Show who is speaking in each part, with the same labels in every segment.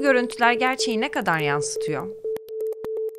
Speaker 1: Bu görüntüler gerçeği ne kadar yansıtıyor?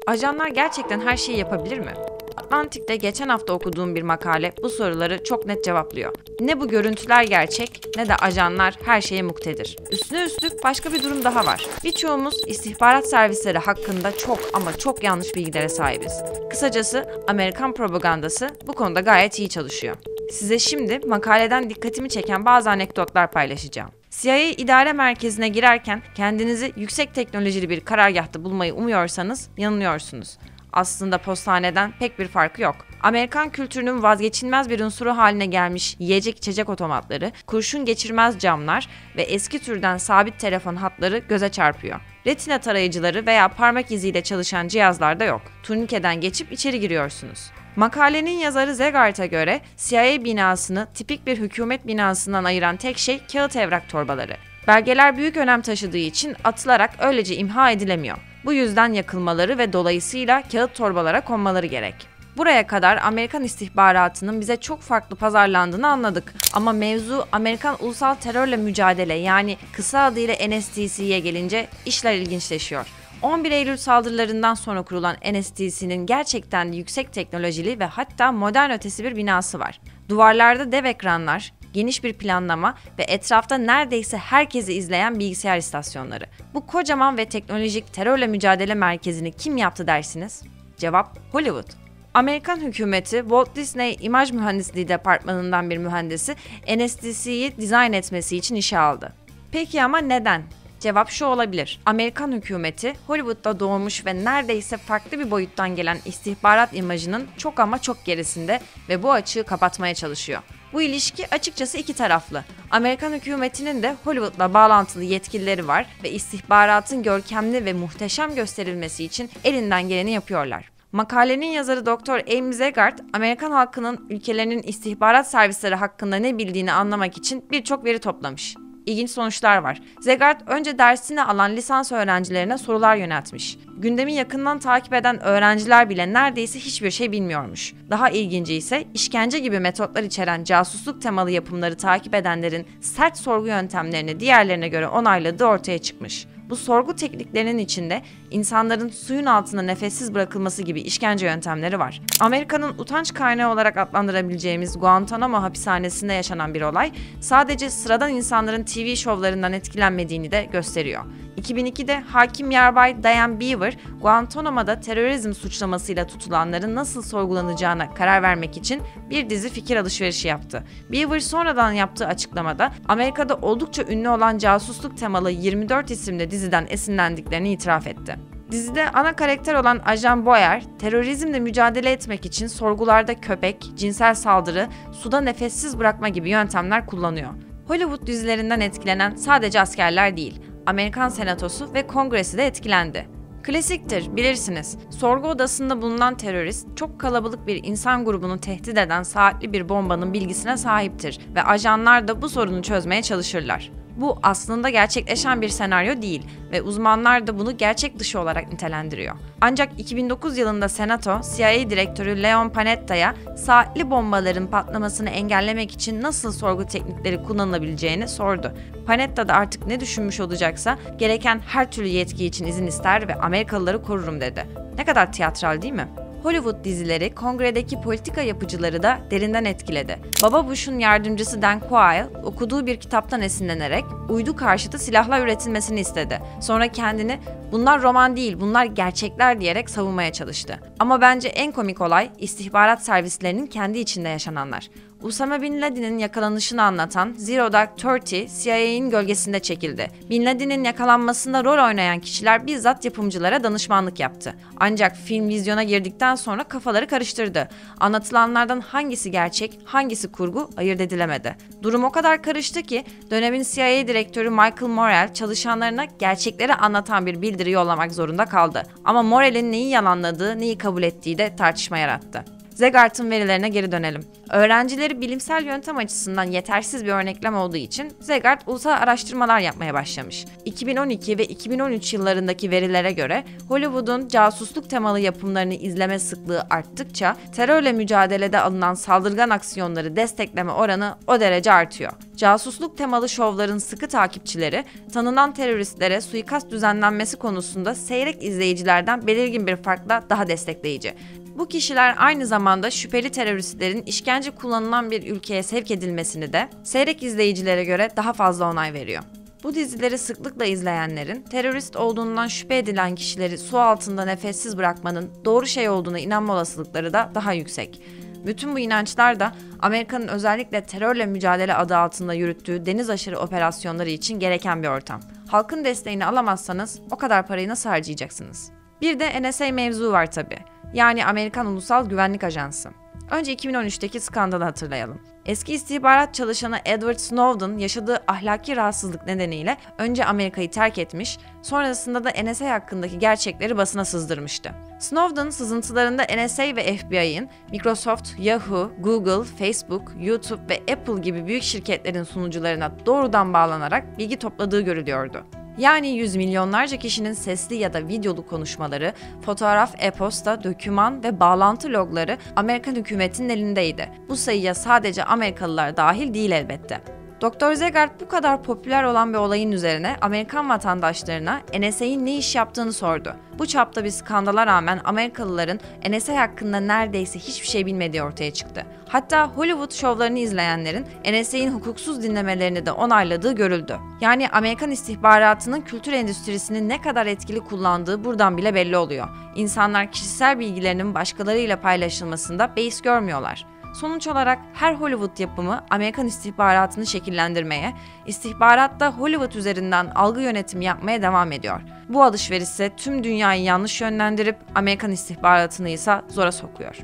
Speaker 1: Ajanlar gerçekten her şeyi yapabilir mi? Atlantik'te geçen hafta okuduğum bir makale bu soruları çok net cevaplıyor. Ne bu görüntüler gerçek ne de ajanlar her şeye muktedir. Üstüne üstlük başka bir durum daha var. Birçoğumuz istihbarat servisleri hakkında çok ama çok yanlış bilgilere sahibiz. Kısacası Amerikan propagandası bu konuda gayet iyi çalışıyor. Size şimdi makaleden dikkatimi çeken bazı anekdotlar paylaşacağım. CIA İdare Merkezi'ne girerken kendinizi yüksek teknolojili bir karargahta bulmayı umuyorsanız yanılıyorsunuz. Aslında postaneden pek bir farkı yok. Amerikan kültürünün vazgeçilmez bir unsuru haline gelmiş yiyecek içecek otomatları, kurşun geçirmez camlar ve eski türden sabit telefon hatları göze çarpıyor. Retina tarayıcıları veya parmak iziyle çalışan cihazlar da yok. Turnikeden geçip içeri giriyorsunuz. Makalenin yazarı Zegart'a göre CIA binasını tipik bir hükümet binasından ayıran tek şey kağıt evrak torbaları. Belgeler büyük önem taşıdığı için atılarak öylece imha edilemiyor. Bu yüzden yakılmaları ve dolayısıyla kağıt torbalara konmaları gerek. Buraya kadar Amerikan istihbaratının bize çok farklı pazarlandığını anladık. Ama mevzu Amerikan ulusal terörle mücadele yani kısa adıyla NSTC'ye gelince işler ilginçleşiyor. 11 Eylül saldırılarından sonra kurulan NSTC'nin gerçekten yüksek teknolojili ve hatta modern ötesi bir binası var. Duvarlarda dev ekranlar, geniş bir planlama ve etrafta neredeyse herkesi izleyen bilgisayar istasyonları. Bu kocaman ve teknolojik terörle mücadele merkezini kim yaptı dersiniz? Cevap Hollywood. Amerikan hükümeti Walt Disney İmaj Mühendisliği Departmanı'ndan bir mühendisi NSTC'yi dizayn etmesi için işe aldı. Peki ama neden? Cevap şu olabilir. Amerikan hükümeti Hollywood'da doğmuş ve neredeyse farklı bir boyuttan gelen istihbarat imajının çok ama çok gerisinde ve bu açığı kapatmaya çalışıyor. Bu ilişki açıkçası iki taraflı. Amerikan hükümetinin de Hollywood'la bağlantılı yetkilileri var ve istihbaratın görkemli ve muhteşem gösterilmesi için elinden geleni yapıyorlar. Makalenin yazarı Dr. Amy Zegart, Amerikan halkının ülkelerinin istihbarat servisleri hakkında ne bildiğini anlamak için birçok veri toplamış. İlginç sonuçlar var. Zegart önce dersini alan lisans öğrencilerine sorular yöneltmiş. Gündemi yakından takip eden öğrenciler bile neredeyse hiçbir şey bilmiyormuş. Daha ilginci ise işkence gibi metotlar içeren casusluk temalı yapımları takip edenlerin sert sorgu yöntemlerini diğerlerine göre onayladığı ortaya çıkmış. Bu sorgu tekniklerinin içinde insanların suyun altında nefessiz bırakılması gibi işkence yöntemleri var. Amerika'nın utanç kaynağı olarak adlandırabileceğimiz Guantanamo hapishanesinde yaşanan bir olay sadece sıradan insanların TV şovlarından etkilenmediğini de gösteriyor. 2002'de Hakim Yarbay Diane Beaver, Guantanamo'da terörizm suçlamasıyla tutulanların nasıl sorgulanacağına karar vermek için bir dizi fikir alışverişi yaptı. Beaver sonradan yaptığı açıklamada Amerika'da oldukça ünlü olan casusluk temalı 24 isimli diziden esinlendiklerini itiraf etti. Dizide ana karakter olan Ajan Boyer, terörizmle mücadele etmek için sorgularda köpek, cinsel saldırı, suda nefessiz bırakma gibi yöntemler kullanıyor. Hollywood dizilerinden etkilenen sadece askerler değil, Amerikan Senatosu ve Kongresi de etkilendi. Klasiktir, bilirsiniz. Sorgu odasında bulunan terörist, çok kalabalık bir insan grubunu tehdit eden saatli bir bombanın bilgisine sahiptir ve ajanlar da bu sorunu çözmeye çalışırlar. Bu aslında gerçekleşen bir senaryo değil ve uzmanlar da bunu gerçek dışı olarak nitelendiriyor. Ancak 2009 yılında Senato, CIA Direktörü Leon Panetta'ya saatli bombaların patlamasını engellemek için nasıl sorgu teknikleri kullanılabileceğini sordu. Panetta da artık ne düşünmüş olacaksa gereken her türlü yetki için izin ister ve Amerikalıları korurum dedi. Ne kadar tiyatral değil mi? Hollywood dizileri kongredeki politika yapıcıları da derinden etkiledi. Baba Bush'un yardımcısı Dan Quayle okuduğu bir kitaptan esinlenerek uydu karşıtı silahlar üretilmesini istedi. Sonra kendini "bunlar roman değil, bunlar gerçekler" diyerek savunmaya çalıştı. Ama bence en komik olay istihbarat servislerinin kendi içinde yaşananlar. Usama Bin Laden'in yakalanışını anlatan Zero Dark Thirty, CIA'nin gölgesinde çekildi. Bin Laden'in yakalanmasında rol oynayan kişiler bizzat yapımcılara danışmanlık yaptı. Ancak film vizyona girdikten sonra kafaları karıştırdı. Anlatılanlardan hangisi gerçek, hangisi kurgu ayırt edilemedi. Durum o kadar karıştı ki dönemin CIA direktörü Michael Morell çalışanlarına gerçekleri anlatan bir bildiri yollamak zorunda kaldı. Ama Morell'in neyi yalanladığı, neyi kabul ettiği de tartışma yarattı. Zegart'ın verilerine geri dönelim. Öğrencileri bilimsel yöntem açısından yetersiz bir örneklem olduğu için Zegart ulusal araştırmalar yapmaya başlamış. 2012 ve 2013 yıllarındaki verilere göre Hollywood'un casusluk temalı yapımlarını izleme sıklığı arttıkça terörle mücadelede alınan saldırgan aksiyonları destekleme oranı o derece artıyor. Casusluk temalı şovların sıkı takipçileri, tanınan teröristlere suikast düzenlenmesi konusunda seyrek izleyicilerden belirgin bir farkla daha destekleyici. Bu kişiler aynı zamanda şüpheli teröristlerin işkence kullanılan bir ülkeye sevk edilmesini de seyrek izleyicilere göre daha fazla onay veriyor. Bu dizileri sıklıkla izleyenlerin terörist olduğundan şüphe edilen kişileri su altında nefessiz bırakmanın doğru şey olduğuna inanma olasılıkları da daha yüksek. Bütün bu inançlar da Amerika'nın özellikle terörle mücadele adı altında yürüttüğü deniz aşırı operasyonları için gereken bir ortam. Halkın desteğini alamazsanız o kadar parayı nasıl harcayacaksınız? Bir de NSA mevzu var tabii. Yani Amerikan Ulusal Güvenlik Ajansı. Önce 2013'teki skandalı hatırlayalım. Eski istihbarat çalışanı Edward Snowden yaşadığı ahlaki rahatsızlık nedeniyle önce Amerika'yı terk etmiş, sonrasında da NSA hakkındaki gerçekleri basına sızdırmıştı. Snowden sızıntılarında NSA ve FBI'ın Microsoft, Yahoo, Google, Facebook, YouTube ve Apple gibi büyük şirketlerin sunucularına doğrudan bağlanarak bilgi topladığı görülüyordu. Yani yüz milyonlarca kişinin sesli ya da videolu konuşmaları, fotoğraf, e-posta, doküman ve bağlantı logları Amerikan hükümetinin elindeydi. Bu sayıya sadece Amerikalılar dahil değil elbette. Dr. Zegart bu kadar popüler olan bir olayın üzerine Amerikan vatandaşlarına NSA'nin ne iş yaptığını sordu. Bu çapta bir skandala rağmen Amerikalıların NSA hakkında neredeyse hiçbir şey bilmediği ortaya çıktı. Hatta Hollywood şovlarını izleyenlerin NSA'nin hukuksuz dinlemelerini de onayladığı görüldü. Yani Amerikan istihbaratının kültür endüstrisini ne kadar etkili kullandığı buradan bile belli oluyor. İnsanlar kişisel bilgilerinin başkalarıyla paylaşılmasında beis görmüyorlar. Sonuç olarak her Hollywood yapımı Amerikan istihbaratını şekillendirmeye, istihbarat da Hollywood üzerinden algı yönetimi yapmaya devam ediyor. Bu alışveriş ise tüm dünyayı yanlış yönlendirip Amerikan istihbaratını ise zora sokuyor.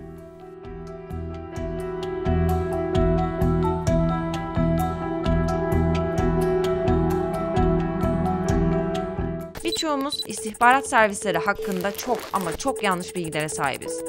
Speaker 1: Birçoğumuz istihbarat servisleri hakkında çok ama çok yanlış bilgilere sahibiz.